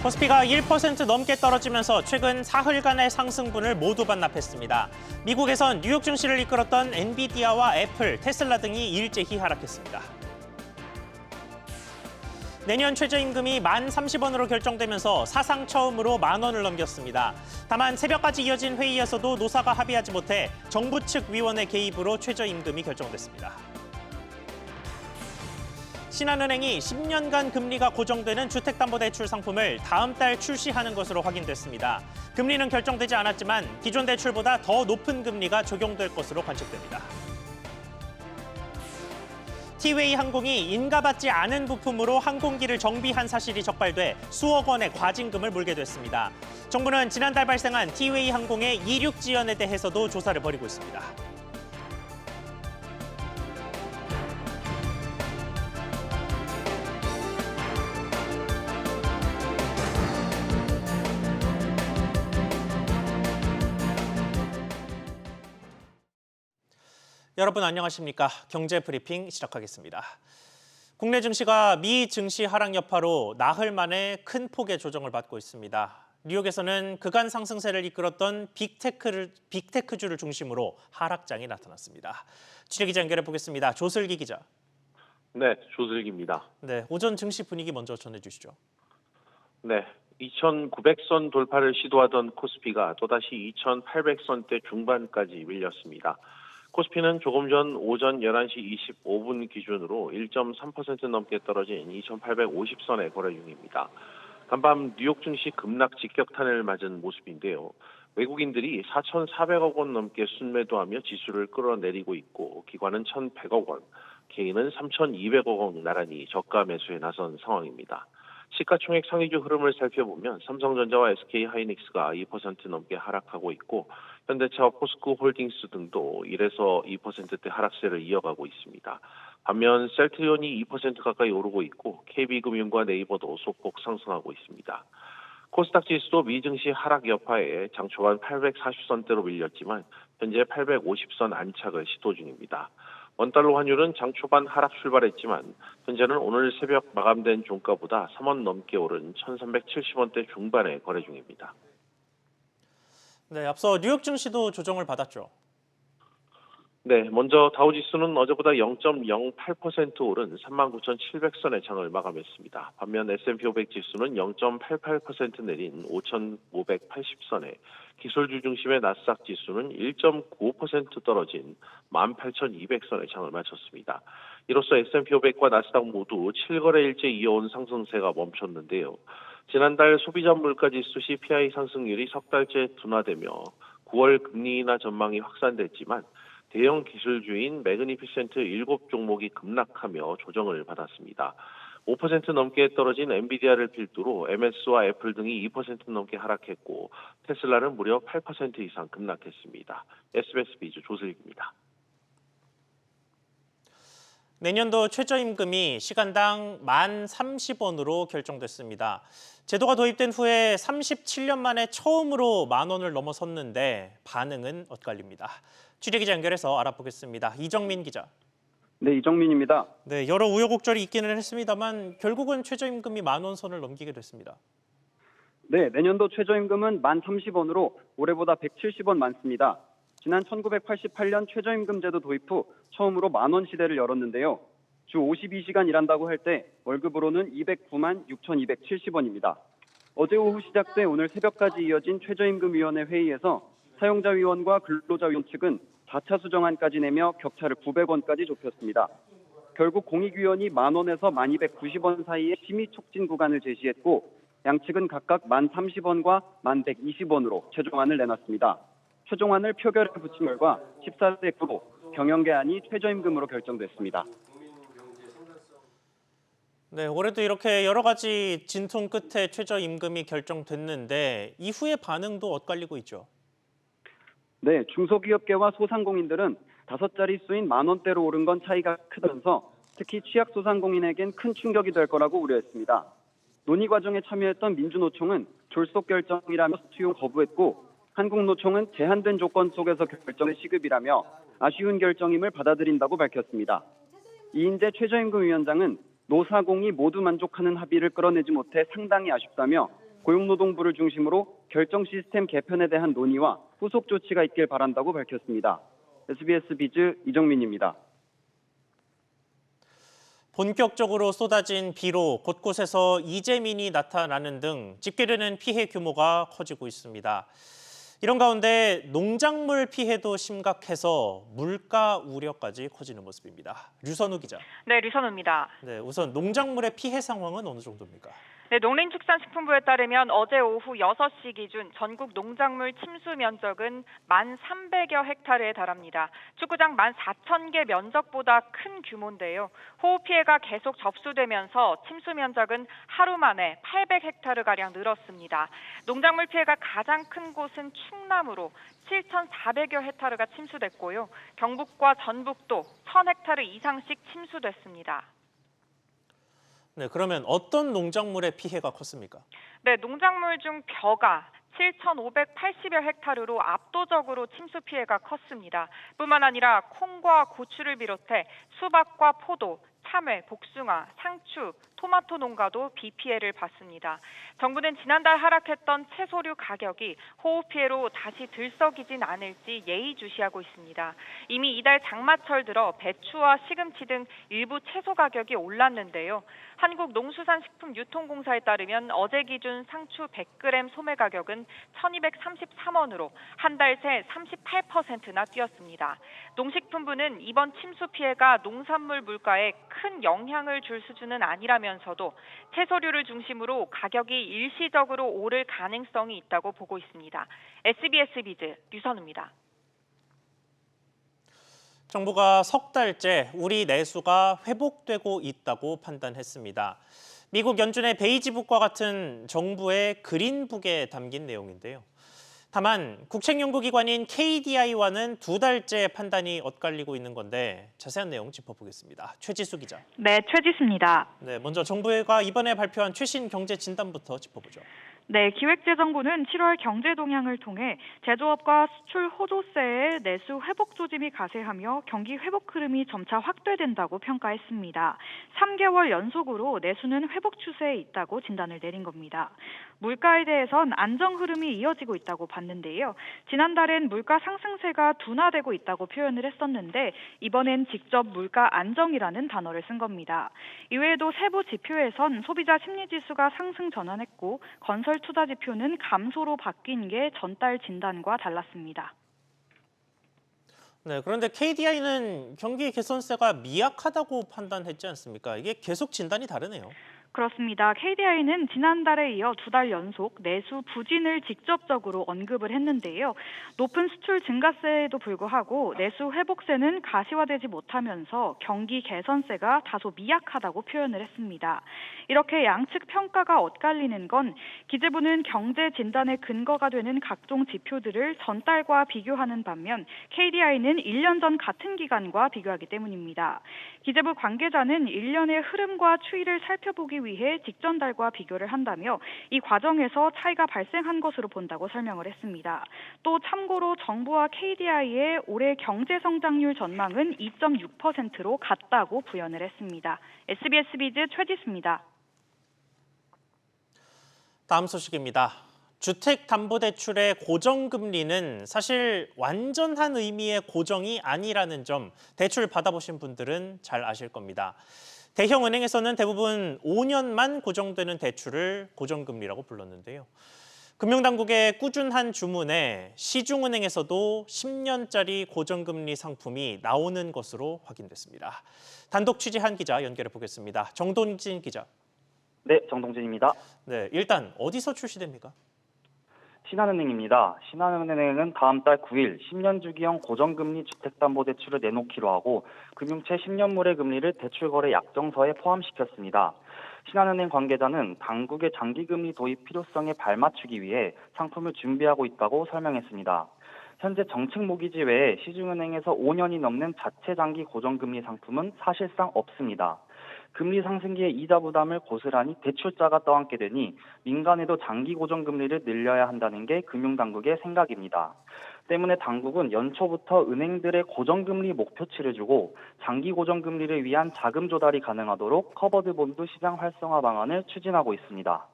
코스피가 1% 넘게 떨어지면서 최근 사흘간의 상승분을 모두 반납했습니다. 미국에선 뉴욕 증시를 이끌었던 엔비디아와 애플, 테슬라 등이 일제히 하락했습니다. 내년 최저임금이 1,030원으로 결정되면서 사상 처음으로 10,000원을 넘겼습니다. 다만 새벽까지 이어진 회의에서도 노사가 합의하지 못해 정부 측 위원회 개입으로 최저임금이 결정됐습니다. 신한은행이 10년간 금리가 고정되는 주택담보대출 상품을 다음 달 출시하는 것으로 확인됐습니다. 금리는 결정되지 않았지만 기존 대출보다 더 높은 금리가 적용될 것으로 관측됩니다. 티웨이 항공이 인가받지 않은 부품으로 항공기를 정비한 사실이 적발돼 수억 원의 과징금을 물게 됐습니다. 정부는 지난달 발생한 티웨이 항공의 이륙 지연에 대해서도 조사를 벌이고 있습니다. 여러분 안녕하십니까? 경제 브리핑 시작하겠습니다. 국내 증시가 미 증시 하락 여파로 나흘 만에 큰 폭의 조정을 받고 있습니다. 뉴욕에서는 그간 상승세를 이끌었던 빅테크주를 중심으로 하락장이 나타났습니다. 취재기자 연결해 보겠습니다. 조슬기 기자. 네, 조슬기입니다. 네, 오전 증시 분위기 먼저 전해주시죠. 네, 2,900선 돌파를 시도하던 코스피가 또다시 2,800선대 중반까지 밀렸습니다. 코스피는 조금 전 오전 11시 25분 기준으로 1.3% 넘게 떨어진 2,850선에 거래 중입니다. 간밤 뉴욕 증시 급락 직격탄을 맞은 모습인데요. 외국인들이 4,400억 원 넘게 순매도하며 지수를 끌어내리고 있고 기관은 1,100억 원, 개인은 3,200억 원 나란히 저가 매수에 나선 상황입니다. 시가총액 상위주 흐름을 살펴보면 삼성전자와 SK하이닉스가 2% 넘게 하락하고 있고 현대차와 포스코홀딩스 등도 1에서 2%대 하락세를 이어가고 있습니다. 반면 셀트리온이 2% 가까이 오르고 있고 KB금융과 네이버도 소폭 상승하고 있습니다. 코스닥 지수도 미증시 하락 여파에 장 초반 840선대로 밀렸지만 현재 850선 안착을 시도 중입니다. 원달러 환율은 장 초반 하락 출발했지만 현재는 오늘 새벽 마감된 종가보다 3원 넘게 오른 1,370원대 중반에 거래 중입니다. 네, 앞서 뉴욕 증시도 조정을 받았죠. 네, 먼저 다우지수는 어제보다 0.08% 오른 39,700선의 장을 마감했습니다. 반면 S&P 500 지수는 0.88% 내린 5,580선에 기술주 중심의 나스닥 지수는 1.95% 떨어진 18,200선의 장을 마쳤습니다. 이로써 S&P 500과 나스닥 모두 7거래일째 이어온 상승세가 멈췄는데요. 지난달 소비자 물가지수 CPI 상승률이 석 달째 둔화되며 9월 금리 인하 전망이 확산됐지만 대형 기술주인 매그니피센트 7종목이 급락하며 조정을 받았습니다. 5% 넘게 떨어진 엔비디아를 필두로 MS와 애플 등이 2% 넘게 하락했고 테슬라는 무려 8% 이상 급락했습니다. SBS 비즈 조슬기입니다. 내년도 최저임금이 시간당 1,030원으로 결정됐습니다. 제도가 도입된 후에 37년 만에 처음으로 10,000원을 넘어섰는데 반응은 엇갈립니다. 취재기자 연결해서 알아보겠습니다. 이정민 기자. 네, 이정민입니다. 네, 여러 우여곡절이 있기는 했습니다만 결국은 최저임금이 10,000원 선을 넘기게 됐습니다. 네, 내년도 최저임금은 1,030원으로 올해보다 170원 많습니다. 지난 1988년 최저임금 제도 도입 후 처음으로 10,000원 시대를 열었는데요. 주 52시간 일한다고 할 때 월급으로는 209만 6,270원입니다. 어제 오후 시작돼 오늘 새벽까지 이어진 최저임금위원회 회의에서 사용자위원과 근로자위원 측은 4차 수정안까지 내며 격차를 900원까지 좁혔습니다. 결국 공익위원이 10,000원에서 1,290원 사이의 심의 촉진 구간을 제시했고 양측은 각각 1,030원과 1,120원으로 최종안을 내놨습니다. 최종안을 표결에 붙인 결과 14대 9로 경영계안이 최저임금으로 결정됐습니다. 네, 올해도 이렇게 여러 가지 진통 끝에 최저임금이 결정됐는데 이후의 반응도 엇갈리고 있죠. 네, 중소기업계와 소상공인들은 5자릿수인 10,000원대로 오른 건 차이가 크다면서 특히 취약소상공인에겐 큰 충격이 될 거라고 우려했습니다. 논의 과정에 참여했던 민주노총은 졸속 결정이라며 수용 거부했고 한국노총은 제한된 조건 속에서 결정의 시급이라며 아쉬운 결정임을 받아들인다고 밝혔습니다. 이인재 최저임금위원장은 노사공이 모두 만족하는 합의를 끌어내지 못해 상당히 아쉽다며 고용노동부를 중심으로 결정 시스템 개편에 대한 논의와 후속 조치가 있길 바란다고 밝혔습니다. SBS 비즈 이정민입니다. 본격적으로 쏟아진 비로 곳곳에서 이재민이 나타나는 등 집계되는 피해 규모가 커지고 있습니다. 이런 가운데 농작물 피해도 심각해서 물가 우려까지 커지는 모습입니다. 류선우 기자. 네, 류선우입니다. 네, 우선 농작물의 피해 상황은 어느 정도입니까? 네, 농林축산식품부에 따르면 어제 오후 6시 기준 전국 농작물 침수 면적은 1,300여 헥타르에 달합니다. 축구장 14,000개 면적보다 큰 규모인데요. 호우 피해가 계속 접수되면서 침수 면적은 하루 만에 800헥타르가량 늘었습니다. 농작물 피해가 가장 큰 곳은 충남으로 7,400여 헥타르가 침수됐고요. 경북과 전북도 1,000헥타르 이상씩 침수됐습니다. 네, 그러면 어떤 농작물의 피해가 컸습니까? 네, 농작물 중 벼가 7,580여 헥타르로 압도적으로 침수 피해가 컸습니다. 뿐만 아니라 콩과 고추를 비롯해 수박과 포도, 참외, 복숭아, 상추, 토마토 농가도 비 피해를 봤습니다. 정부는 지난달 하락했던 채소류 가격이 호우 피해로 다시 들썩이진 않을지 예의주시하고 있습니다. 이미 이달 장마철 들어 배추와 시금치 등 일부 채소 가격이 올랐는데요. 한국농수산식품유통공사에 따르면 어제 기준 상추 100g 소매 가격은 1,233원으로 한 달 새 38%나 뛰었습니다. 농식품부는 이번 침수 피해가 농산물 물가에 큰 영향을 줄 수준은 아니라면서도 채소류를 중심으로 가격이 일시적으로 오를 가능성이 있다고 보고 있습니다. SBS 비즈 류선우입니다. 정부가 석 달째 우리 내수가 회복되고 있다고 판단했습니다. 미국 연준의 베이지북과 같은 정부의 그린북에 담긴 내용인데요. 다만 국책연구기관인 KDI와는 두 달째 판단이 엇갈리고 있는 건데 자세한 내용 짚어보겠습니다. 최지수 기자. 네, 최지수입니다. 네, 먼저 정부가 이번에 발표한 최신 경제 진단부터 짚어보죠. 네, 기획재정부는 7월 경제 동향을 통해 제조업과 수출 호조세의 내수 회복 조짐이 가세하며 경기 회복 흐름이 점차 확대된다고 평가했습니다. 3개월 연속으로 내수는 회복 추세에 있다고 진단을 내린 겁니다. 물가에 대해선 안정 흐름이 이어지고 있다고 봤는데요. 지난달엔 물가 상승세가 둔화되고 있다고 표현을 했었는데 이번엔 직접 물가 안정이라는 단어를 쓴 겁니다. 이외에도 세부 지표에선 소비자 심리지수가 상승 전환했고 건설 투자 지표는 감소로 바뀐 게 전달 진단과 달랐습니다. 네, 그런데 KDI는 경기 개선세가 미약하다고 판단했지 않습니까? 이게 계속 진단이 다르네요. 그렇습니다. KDI는 지난달에 이어 두 달 연속 내수 부진을 직접적으로 언급을 했는데요. 높은 수출 증가세에도 불구하고 내수 회복세는 가시화되지 못하면서 경기 개선세가 다소 미약하다고 표현을 했습니다. 이렇게 양측 평가가 엇갈리는 건 기재부는 경제 진단의 근거가 되는 각종 지표들을 전달과 비교하는 반면 KDI는 1년 전 같은 기간과 비교하기 때문입니다. 기재부 관계자는 1년의 흐름과 추이를 살펴보기 위해 직전 달과 비교를 한다며 이 과정에서 차이가 발생한 것으로 본다고 설명을 했습니다. 또 참고로 정부와 KDI의 올해 경제 성장률 전망은 2.6%로 같다고 부연을 했습니다. SBS 비즈 최지수입니다. 다음 소식입니다. 주택담보대출의 고정금리는 사실 완전한 의미의 고정이 아니라는 점 대출 받아보신 분들은 잘 아실 겁니다. 대형 은행에서는 대부분 5년만 고정되는 대출을 고정금리라고 불렀는데요. 금융당국의 꾸준한 주문에 시중은행에서도 10년짜리 고정금리 상품이 나오는 것으로 확인됐습니다. 단독 취재한 기자 연결해 보겠습니다. 정동진 기자. 네, 정동진입니다. 네, 일단 어디서 출시됩니까? 신한은행입니다. 신한은행은 다음 달 9일 10년 주기형 고정금리 주택담보대출을 내놓기로 하고 금융채 10년물의 금리를 대출거래 약정서에 포함시켰습니다. 신한은행 관계자는 당국의 장기금리 도입 필요성에 발맞추기 위해 상품을 준비하고 있다고 설명했습니다. 현재 정책 모기지 외에 시중은행에서 5년이 넘는 자체 장기 고정금리 상품은 사실상 없습니다. 금리 상승기에 이자 부담을 고스란히 대출자가 떠안게 되니 민간에도 장기 고정금리를 늘려야 한다는 게 금융당국의 생각입니다. 때문에 당국은 연초부터 은행들의 고정금리 목표치를 주고 장기 고정금리를 위한 자금 조달이 가능하도록 커버드 본드 시장 활성화 방안을 추진하고 있습니다.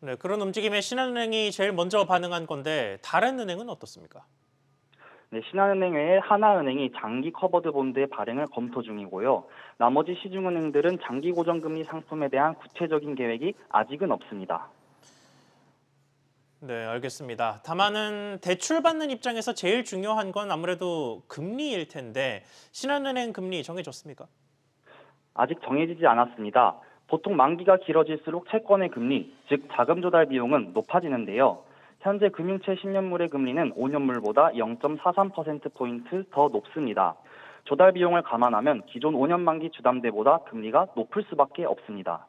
네, 그런 움직임에 신한은행이 제일 먼저 반응한 건데 다른 은행은 어떻습니까? 네, 신한은행 외에 하나은행이 장기 커버드 본드의 발행을 검토 중이고요. 나머지 시중은행들은 장기 고정금리 상품에 대한 구체적인 계획이 아직은 없습니다. 네, 알겠습니다. 다만은 대출 받는 입장에서 제일 중요한 건 아무래도 금리일 텐데 신한은행 금리 정해졌습니까? 아직 정해지지 않았습니다. 보통 만기가 길어질수록 채권의 금리, 즉 자금 조달 비용은 높아지는데요. 현재 금융채 10년물의 금리는 5년물보다 0.43%포인트 더 높습니다. 조달 비용을 감안하면 기존 5년 만기 주담대보다 금리가 높을 수밖에 없습니다.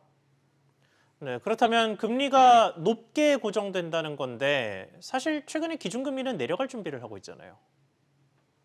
네, 그렇다면 금리가 높게 고정된다는 건데 사실 최근에 기준금리는 내려갈 준비를 하고 있잖아요.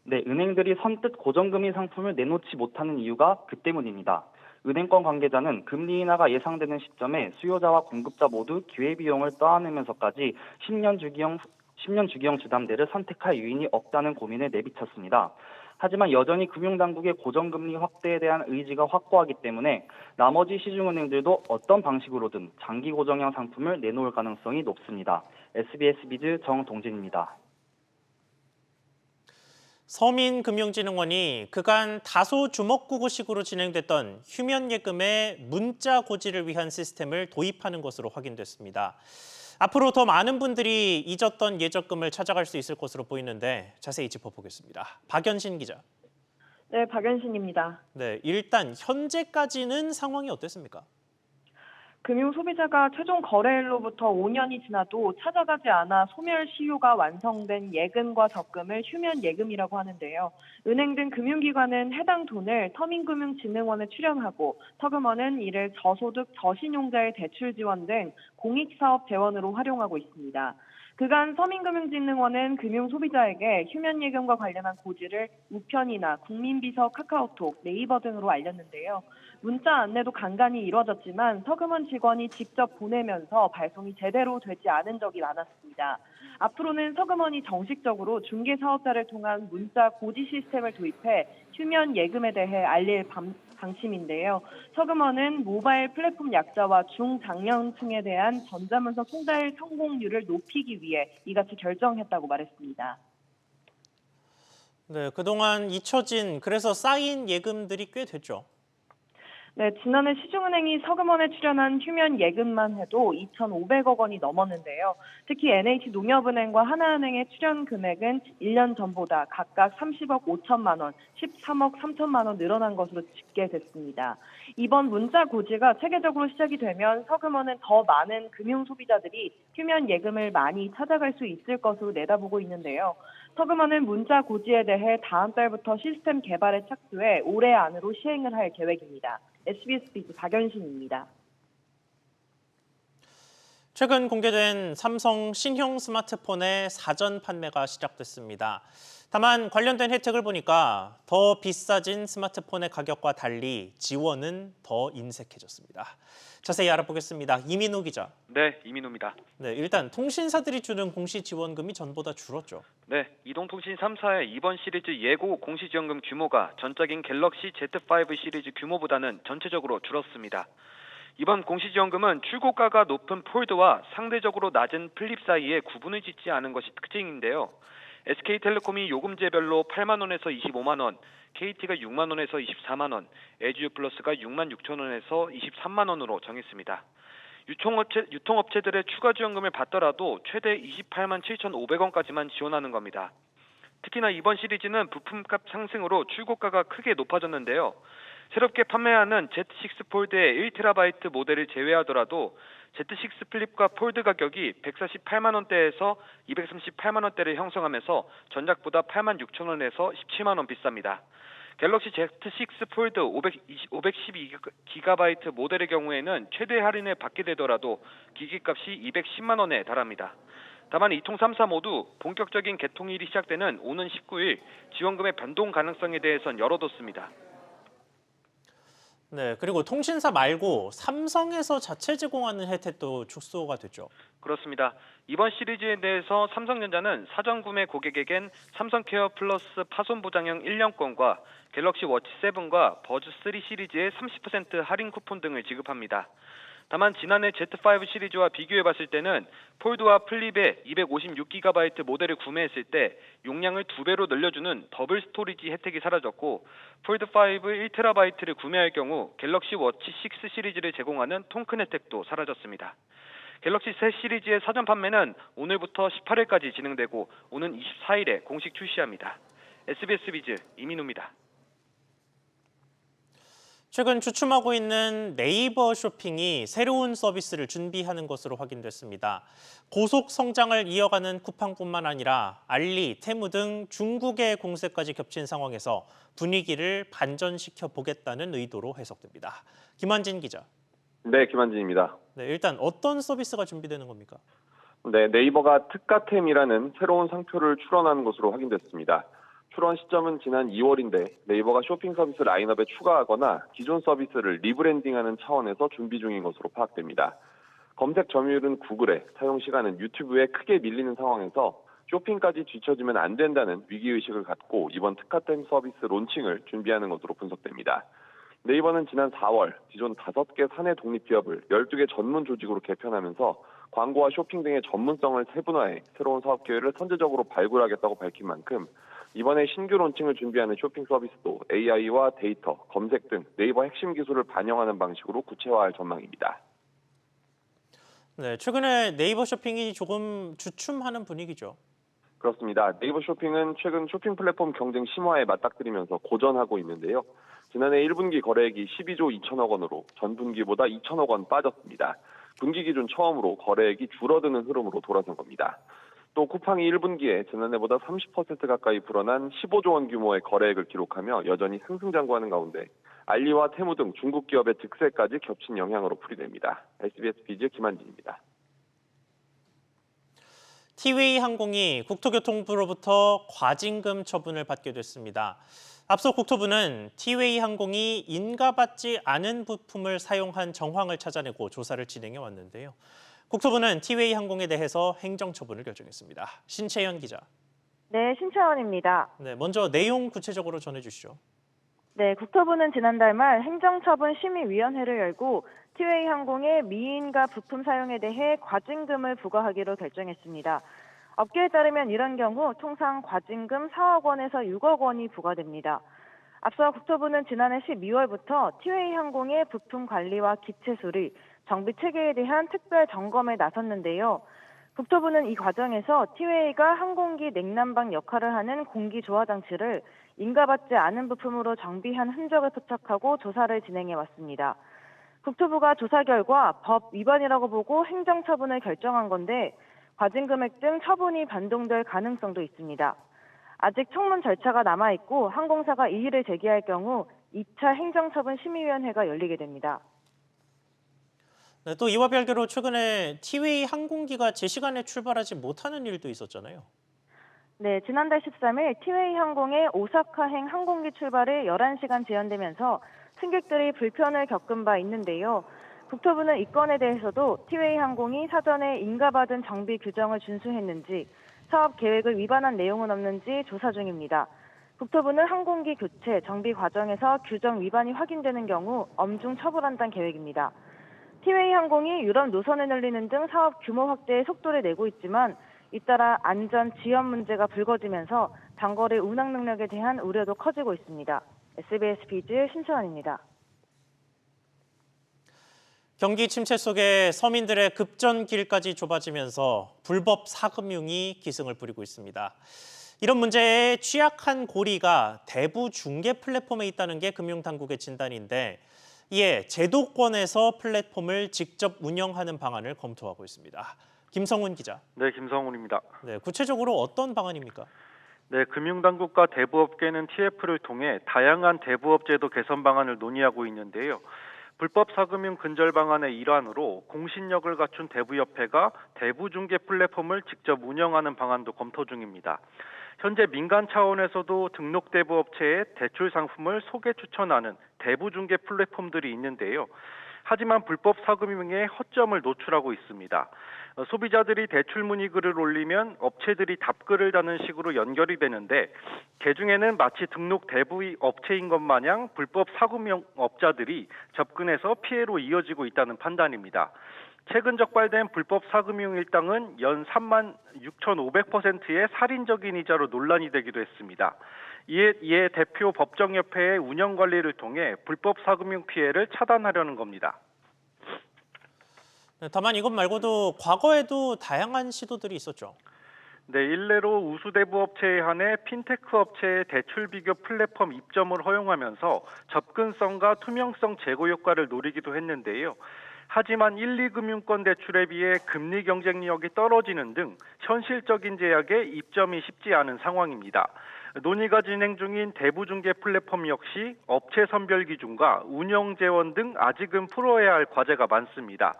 네, 은행들이 선뜻 고정금리 상품을 내놓지 못하는 이유가 그 때문입니다. 은행권 관계자는 금리 인하가 예상되는 시점에 수요자와 공급자 모두 기회비용을 떠안으면서까지 10년 주기형 주담대를 선택할 요인이 없다는 고민을 내비쳤습니다. 하지만 여전히 금융당국의 고정금리 확대에 대한 의지가 확고하기 때문에 나머지 시중은행들도 어떤 방식으로든 장기 고정형 상품을 내놓을 가능성이 높습니다. SBS 비즈 정동진입니다. 서민금융진흥원이 그간 다소 주먹구구식으로 진행됐던 휴면예금의 문자 고지를 위한 시스템을 도입하는 것으로 확인됐습니다. 앞으로 더 많은 분들이 잊었던 예적금을 찾아갈 수 있을 것으로 보이는데 자세히 짚어보겠습니다. 박연신 기자. 네, 박연신입니다. 네, 일단 현재까지는 상황이 어땠습니까? 금융소비자가 최종 거래일로부터 5년이 지나도 찾아가지 않아 소멸 시효가 완성된 예금과 적금을 휴면 예금이라고 하는데요. 은행 등 금융기관은 해당 돈을 서민금융진흥원에 출연하고 서금원은 이를 저소득 저신용자의 대출 지원 등 공익사업 재원으로 활용하고 있습니다. 그간 서민금융진흥원은 금융소비자에게 휴면예금과 관련한 고지를 우편이나 국민비서, 카카오톡, 네이버 등으로 알렸는데요. 문자 안내도 간간히 이뤄졌지만 서금원 직원이 직접 보내면서 발송이 제대로 되지 않은 적이 많았습니다. 앞으로는 서금원이 정식적으로 중개사업자를 통한 문자 고지 시스템을 도입해 휴면 예금에 대해 알릴 방침인데요. 서금원은 모바일 플랫폼 약자와 중장년층에 대한 전자문서 송달 성공률을 높이기 위해 이같이 결정했다고 말했습니다. 네, 그동안 잊혀진 그래서 쌓인 예금들이 꽤 됐죠. 네, 지난해 시중은행이 서금원에 출연한 휴면 예금만 해도 2,500억 원이 넘었는데요. 특히 NH농협은행과 하나은행의 출연 금액은 1년 전보다 각각 30억 5천만 원, 13억 3천만 원 늘어난 것으로 집계됐습니다. 이번 문자 고지가 체계적으로 시작이 되면 서금원은 더 많은 금융 소비자들이 휴면 예금을 많이 찾아갈 수 있을 것으로 내다보고 있는데요. 서금원은 문자 고지에 대해 다음 달부터 시스템 개발에 착수해 올해 안으로 시행을 할 계획입니다. SBS 비즈 박연신입니다. 최근 공개된 삼성 신형 스마트폰의 사전 판매가 시작됐습니다. 다만 관련된 혜택을 보니까 더 비싸진 스마트폰의 가격과 달리 지원은 더 인색해졌습니다. 자세히 알아보겠습니다. 이민우 기자. 네, 이민우입니다. 네, 일단 통신사들이 주는 공시 지원금이 전보다 줄었죠. 네, 이동통신 3사의 이번 시리즈 예고 공시지원금 규모가 전작인 갤럭시 Z5 시리즈 규모보다는 전체적으로 줄었습니다. 이번 공시지원금은 출고가가 높은 폴드와 상대적으로 낮은 플립 사이에 구분을 짓지 않은 것이 특징인데요. SK텔레콤이 요금제별로 8만 원에서 25만 원, KT가 6만 원에서 24만 원, 에듀플러스가 6만 6천 원에서 23만 원으로 정했습니다. 유통업체들의 추가 지원금을 받더라도 최대 28만 7,500원까지만 지원하는 겁니다. 특히나 이번 시리즈는 부품값 상승으로 출고가가 크게 높아졌는데요. 새롭게 판매하는 Z6 폴드의 1TB 모델을 제외하더라도 Z6 플립과 폴드 가격이 148만 원대에서 238만 원대를 형성하면서 전작보다 8만 6천 원에서 17만 원 비쌉니다. 갤럭시 Z6 폴드 512GB 모델의 경우에는 최대 할인을 받게 되더라도 기기값이 210만 원에 달합니다. 다만 이통 3사 모두 본격적인 개통일이 시작되는 오는 19일 지원금의 변동 가능성에 대해선 열어뒀습니다. 네, 그리고 통신사 말고 삼성에서 자체 제공하는 혜택도 축소가 됐죠. 그렇습니다. 이번 시리즈에 대해서 삼성전자는 사전 구매 고객에겐 삼성케어 플러스 파손 보장형 1년권과 갤럭시 워치 7과 버즈 3 시리즈의 30% 할인 쿠폰 등을 지급합니다. 다만 지난해 Z5 시리즈와 비교해 봤을 때는 폴드와 플립의 256GB 모델을 구매했을 때 용량을 2배로 늘려주는 더블 스토리지 혜택이 사라졌고, 폴드 5 1TB를 구매할 경우 갤럭시 워치 6 시리즈를 제공하는 통큰 혜택도 사라졌습니다. 갤럭시 새 시리즈의 사전 판매는 오늘부터 18일까지 진행되고 오는 24일에 공식 출시합니다. SBS 비즈 이민우입니다. 최근 주춤하고 있는 네이버 쇼핑이 새로운 서비스를 준비하는 것으로 확인됐습니다. 고속 성장을 이어가는 쿠팡뿐만 아니라 알리, 테무 등 중국의 공세까지 겹친 상황에서 분위기를 반전시켜 보겠다는 의도로 해석됩니다. 김한진 기자. 네, 김한진입니다. 네, 일단 어떤 서비스가 준비되는 겁니까? 네, 네이버가 특가템이라는 새로운 상표를 출원하는 것으로 확인됐습니다. 출원 시점은 지난 2월인데 네이버가 쇼핑 서비스 라인업에 추가하거나 기존 서비스를 리브랜딩하는 차원에서 준비 중인 것으로 파악됩니다. 검색 점유율은 구글에, 사용 시간은 유튜브에 크게 밀리는 상황에서 쇼핑까지 뒤처지면 안 된다는 위기의식을 갖고 이번 특가템 서비스 론칭을 준비하는 것으로 분석됩니다. 네이버는 지난 4월 기존 5개 사내 독립기업을 12개 전문 조직으로 개편하면서 광고와 쇼핑 등의 전문성을 세분화해 새로운 사업 기회를 선제적으로 발굴하겠다고 밝힌 만큼 이번에 신규 론칭을 준비하는 쇼핑 서비스도 AI와 데이터, 검색 등 네이버 핵심 기술을 반영하는 방식으로 구체화할 전망입니다. 네, 최근에 네이버 쇼핑이 조금 주춤하는 분위기죠. 그렇습니다. 네이버 쇼핑은 최근 쇼핑 플랫폼 경쟁 심화에 맞닥뜨리면서 고전하고 있는데요. 지난해 1분기 거래액이 12조 2천억 원으로 전분기보다 2천억 원 빠졌습니다. 분기 기준 처음으로 거래액이 줄어드는 흐름으로 돌아선 겁니다. 또 쿠팡이 1분기에 지난해보다 30% 가까이 불어난 15조 원 규모의 거래액을 기록하며 여전히 승승장구하는 가운데 알리와 테무 등 중국 기업의 득세까지 겹친 영향으로 풀이됩니다. SBS 비즈 김한진입니다. 티웨이 항공이 국토교통부로부터 과징금 처분을 받게 됐습니다. 앞서 국토부는 티웨이 항공이 인가받지 않은 부품을 사용한 정황을 찾아내고 조사를 진행해 왔는데요. 국토부는 티웨이 항공에 대해서 행정처분을 결정했습니다. 신채연 기자. 네, 신채원입니다. 네, 먼저 내용 구체적으로 전해주시죠. 네, 국토부는 지난달 말 행정처분 심의위원회를 열고 티웨이 항공의 미인가 부품 사용에 대해 과징금을 부과하기로 결정했습니다. 업계에 따르면 이런 경우 통상 과징금 4억 원에서 6억 원이 부과됩니다. 앞서 국토부는 지난해 12월부터 티웨이 항공의 부품 관리와 기체 수리, 정비 체계에 대한 특별 점검에 나섰는데요. 국토부는 이 과정에서 티웨이가 항공기 냉난방 역할을 하는 공기 조화 장치를 인가받지 않은 부품으로 정비한 흔적을 포착하고 조사를 진행해 왔습니다. 국토부가 조사 결과 법 위반이라고 보고 행정처분을 결정한 건데 과징 금액 등 처분이 변동될 가능성도 있습니다. 아직 청문 절차가 남아있고 항공사가 이의를 제기할 경우 2차 행정처분 심의위원회가 열리게 됩니다. 네, 또 이와 별개로 최근에 티웨이 항공기가 제 시간에 출발하지 못하는 일도 있었잖아요. 네, 지난달 13일 티웨이 항공의 오사카행 항공기 출발이 11시간 지연되면서 승객들이 불편을 겪은 바 있는데요. 국토부는 이 건에 대해서도 티웨이 항공이 사전에 인가받은 정비 규정을 준수했는지 사업 계획을 위반한 내용은 없는지 조사 중입니다. 국토부는 항공기 교체, 정비 과정에서 규정 위반이 확인되는 경우 엄중 처벌한다는 계획입니다. 티웨이 항공이 유럽 노선을 늘리는 등 사업 규모 확대에 속도를 내고 있지만 잇따라 안전, 지연 문제가 불거지면서 장거리 운항 능력에 대한 우려도 커지고 있습니다. SBS 비즈 신채원입니다. 경기 침체 속에 서민들의 급전길까지 좁아지면서 불법 사금융이 기승을 부리고 있습니다. 이런 문제에 취약한 고리가 대부 중개 플랫폼에 있다는 게 금융당국의 진단인데 이에 제도권에서 플랫폼을 직접 운영하는 방안을 검토하고 있습니다. 김성훈 기자. 네, 김성훈입니다. 네, 구체적으로 어떤 방안입니까? 네, 금융당국과 대부업계는 TF를 통해 다양한 대부업제도 개선 방안을 논의하고 있는데요. 불법 사금융 근절 방안의 일환으로 공신력을 갖춘 대부협회가 대부중개 플랫폼을 직접 운영하는 방안도 검토 중입니다. 현재 민간 차원에서도 등록 대부업체에 대출 상품을 소개 추천하는 대부중개 플랫폼들이 있는데요. 하지만 불법 사금융의 허점을 노출하고 있습니다. 소비자들이 대출 문의 글을 올리면 업체들이 답글을 다는 식으로 연결이 되는데 개중에는 마치 등록 대부 업체인 것 마냥 불법 사금융업자들이 접근해서 피해로 이어지고 있다는 판단입니다. 최근 적발된 불법 사금융 일당은 연 36,500%의 살인적인 이자로 논란이 되기도 했습니다. 이에 대표 법정협회의 운영 관리를 통해 불법 사금융 피해를 차단하려는 겁니다. 네, 다만 이것 말고도 과거에도 다양한 시도들이 있었죠. 네, 일례로 우수대부업체에 한해 핀테크 업체의 대출 비교 플랫폼 입점을 허용하면서 접근성과 투명성 제고 효과를 노리기도 했는데요. 하지만 1, 2금융권 대출에 비해 금리 경쟁력이 떨어지는 등 현실적인 제약에 입점이 쉽지 않은 상황입니다. 논의가 진행 중인 대부중개 플랫폼 역시 업체 선별 기준과 운영 재원 등 아직은 풀어야 할 과제가 많습니다.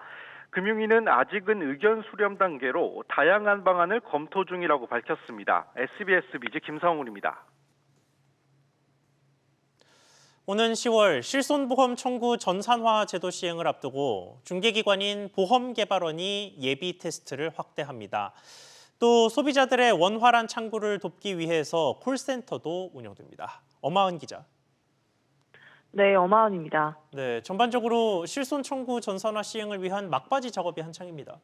금융위는 아직은 의견 수렴 단계로 다양한 방안을 검토 중이라고 밝혔습니다. SBS 비즈 김상훈입니다. 오는 10월 실손보험 청구 전산화 제도 시행을 앞두고 중개기관인 보험개발원이 예비 테스트를 확대합니다. 또 소비자들의 원활한 창구를 돕기 위해서 콜센터도 운영됩니다. 엄하은 기자. 네, 엄하은입니다. 네, 전반적으로 실손 청구 전산화 시행을 위한 막바지 작업이 한창입니다.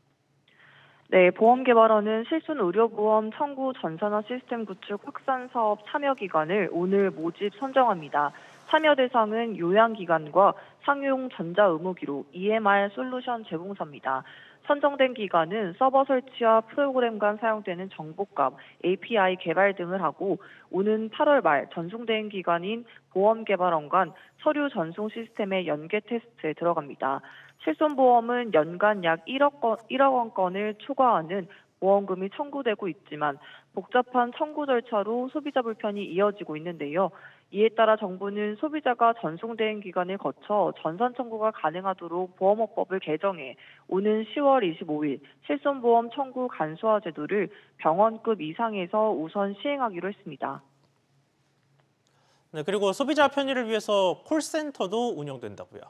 네, 보험개발원은 실손 의료보험 청구 전산화 시스템 구축 확산 사업 참여 기관을 오늘 모집 선정합니다. 참여 대상은 요양기관과 상용 전자의무기록 EMR 솔루션 제공사입니다. 선정된 기관은 서버 설치와 프로그램 간 사용되는 정보값, API 개발 등을 하고 오는 8월 말 전송된 기관인 보험개발원간 서류 전송 시스템의 연계 테스트에 들어갑니다. 실손보험은 연간 약 1억 원건을 초과하는 보험금이 청구되고 있지만 복잡한 청구 절차로 소비자 불편이 이어지고 있는데요. 이에 따라 정부는 소비자가 전송된 기관을 거쳐 전산 청구가 가능하도록 보험업법을 개정해 오는 10월 25일 실손보험 청구 간소화 제도를 병원급 이상에서 우선 시행하기로 했습니다. 네, 그리고 소비자 편의를 위해서 콜센터도 운영된다고요.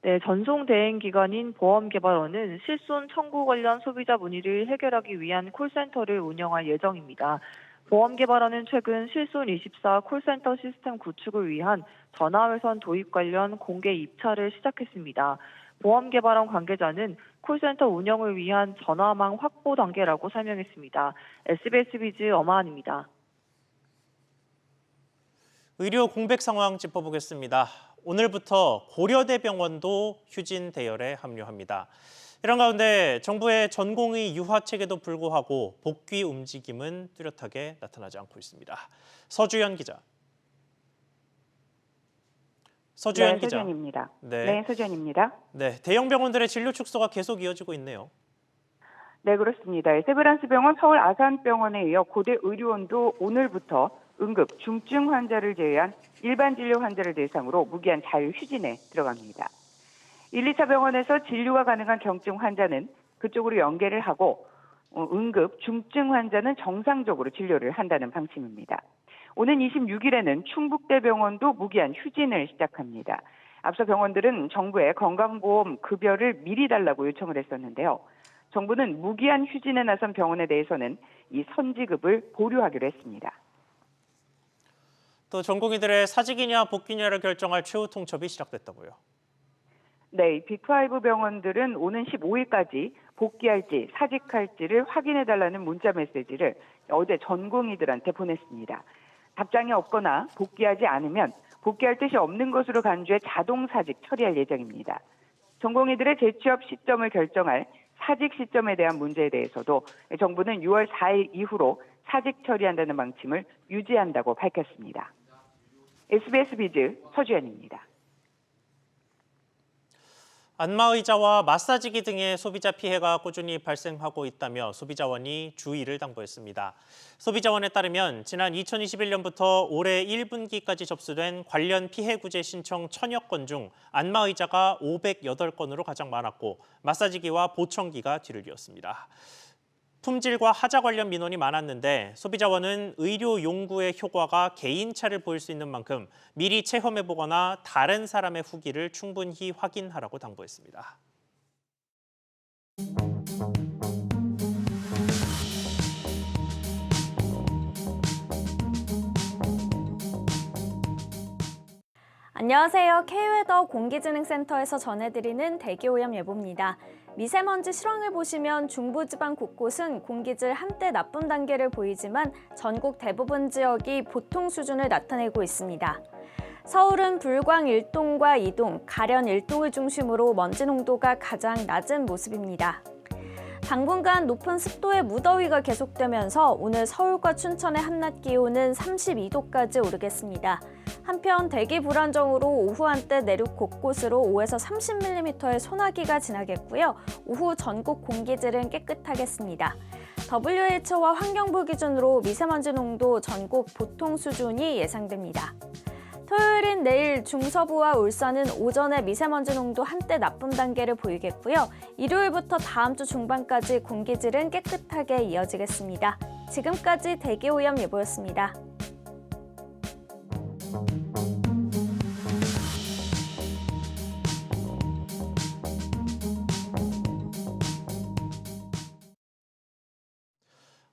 네, 전송 대행 기관인 보험개발원은 실손 청구 관련 소비자 문의를 해결하기 위한 콜센터를 운영할 예정입니다. 보험개발원은 최근 실손24 콜센터 시스템 구축을 위한 전화외선 도입 관련 공개 입찰을 시작했습니다. 보험개발원 관계자는 콜센터 운영을 위한 전화망 확보 단계라고 설명했습니다. SBS 비즈 엄하은입니다. 의료 공백 상황 짚어보겠습니다. 오늘부터 고려대병원도 휴진 대열에 합류합니다. 이런 가운데 정부의 전공의 유화책에도 불구하고 복귀 움직임은 뚜렷하게 나타나지 않고 있습니다. 서주연 기자. 서주연 기자. 서주연입니다. 네, 서주연입니다. 네, 대형 병원들의 진료 축소가 계속 이어지고 있네요. 네, 그렇습니다. 세브란스병원, 서울 아산병원에 이어 고대 의료원도 오늘부터 응급 중증 환자를 제외한 일반 진료 환자를 대상으로 무기한 자유 휴진에 들어갑니다. 1, 2차 병원에서 진료가 가능한 경증 환자는 그쪽으로 연계를 하고 응급 중증 환자는 정상적으로 진료를 한다는 방침입니다. 오는 26일에는 충북대병원도 무기한 휴진을 시작합니다. 앞서 병원들은 정부에 건강보험 급여를 미리 달라고 요청을 했었는데요. 정부는 무기한 휴진에 나선 병원에 대해서는 이 선지급을 보류하기로 했습니다. 또 전공의들의 사직이냐 복귀냐를 결정할 최후 통첩이 시작됐다고요. 네, 빅5 병원들은 오는 15일까지 복귀할지 사직할지를 확인해달라는 문자 메시지를 어제 전공의들한테 보냈습니다. 답장이 없거나 복귀하지 않으면 복귀할 뜻이 없는 것으로 간주해 자동 사직 처리할 예정입니다. 전공의들의 재취업 시점을 결정할 사직 시점에 대한 문제에 대해서도 정부는 6월 4일 이후로 사직 처리한다는 방침을 유지한다고 밝혔습니다. SBS 비즈 서주연입니다. 안마의자와 마사지기 등의 소비자 피해가 꾸준히 발생하고 있다며 소비자원이 주의를 당부했습니다. 소비자원에 따르면 지난 2021년부터 올해 1분기까지 접수된 관련 피해 구제 신청 1000여 건 중 안마의자가 508건으로 가장 많았고 마사지기와 보청기가 뒤를 이었습니다. 품질과 하자 관련 민원이 많았는데 소비자원은 의료 용구의 효과가 개인차를 보일 수 있는 만큼 미리 체험해보거나 다른 사람의 후기를 충분히 확인하라고 당부했습니다. 안녕하세요. K웨더 공기진흥센터에서 전해드리는 대기오염 예보입니다. 미세먼지 실황을 보시면 중부지방 곳곳은 공기질 한때 나쁨 단계를 보이지만 전국 대부분 지역이 보통 수준을 나타내고 있습니다. 서울은 불광 1동과 2동, 가련 1동을 중심으로 먼지 농도가 가장 낮은 모습입니다. 당분간 높은 습도의 무더위가 계속되면서 오늘 서울과 춘천의 한낮 기온은 32도까지 오르겠습니다. 한편 대기 불안정으로 오후 한때 내륙 곳곳으로 5에서 30mm의 소나기가 지나겠고요. 오후 전국 공기질은 깨끗하겠습니다. WHO와 환경부 기준으로 미세먼지 농도 전국 보통 수준이 예상됩니다. 토요일인 내일 중서부와 울산은 오전에 미세먼지 농도 한때 나쁨 단계를 보이겠고요. 일요일부터 다음 주 중반까지 공기질은 깨끗하게 이어지겠습니다. 지금까지 대기오염 예보였습니다.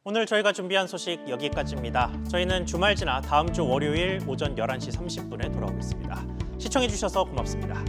오늘 저희가 준비한 소식 여기까지입니다. 저희는 주말 지나 다음 주 월요일 오전 11시 30분에 돌아오겠습니다. 시청해주셔서 고맙습니다.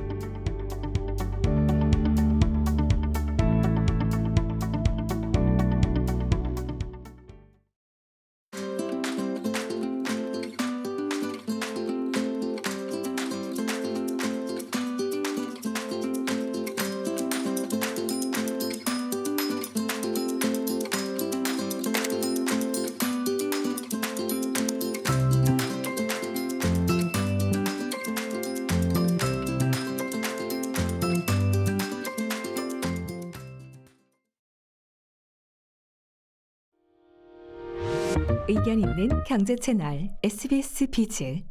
의견 있는 경제 채널 SBS 비즈